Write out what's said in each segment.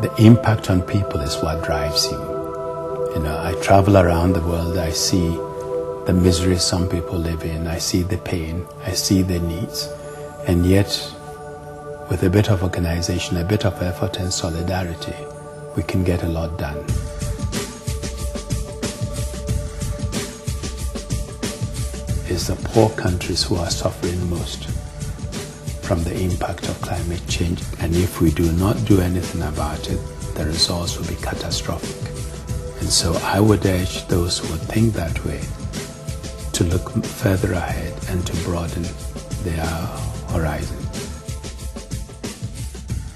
The impact on people is what drives you. I travel around the world, I see the misery some people live in, I see the pain, I see their needs, and yet with a bit of organization, a bit of effort and solidarity, we can get a lot done. It's the poor countries who are suffering most from the impact of climate change, and if we do not do anything about it, the results will be catastrophic. And so I would urge those who would think that way to look further ahead and to broaden their horizon.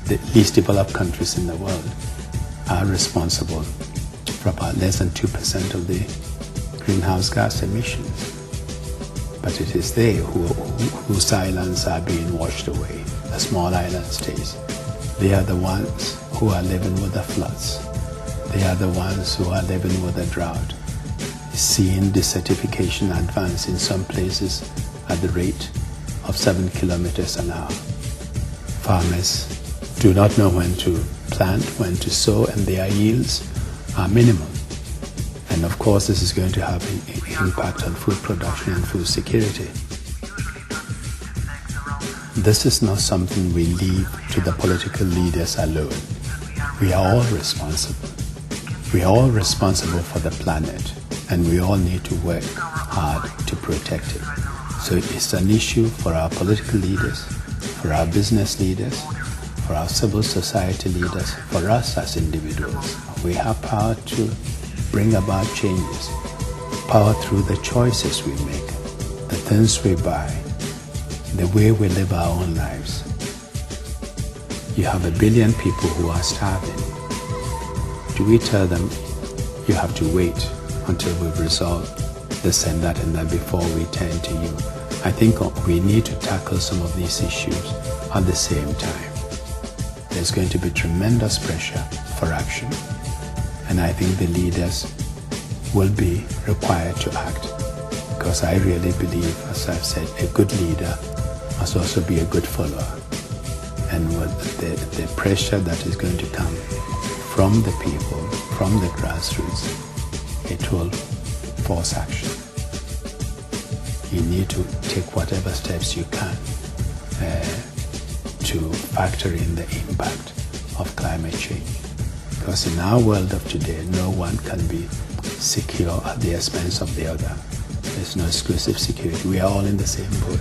The least developed countries in the world are responsible for about less than 2% of the greenhouse gas emissions. But it is they whose islands are being washed away, the small island states. They are the ones who are living with the floods. They are the ones who are living with the drought, seeing desertification advance in some places at the rate of 7 kilometers an hour. Farmers do not know when to plant, when to sow, and their yields are minimal. And of course, this is going to have an impact on food production and food security. This is not something we leave to the political leaders alone. We are all responsible. We are all responsible for the planet, and we all need to work hard to protect it. So it's an issue for our political leaders, for our business leaders, for our civil society leaders, for us as individuals. We have power to bring about changes, power through the choices we make, the things we buy, the way we live our own lives. You have 1 billion people who are starving. Do we tell them, you have to wait until we've resolved this and that before we turn to you? I think we need to tackle some of these issues at the same time. There's going to be tremendous pressure for action, and I think the leaders will be required to act, because I really believe, as I've said, a good leader must also be a good follower. And with the pressure that is going to come from the people, from the grassroots, it will force action. You need to take whatever steps you can to factor in the impact of climate change. Because in our world of today, no one can be secure at the expense of the other. There's no exclusive security. We are all in the same boat.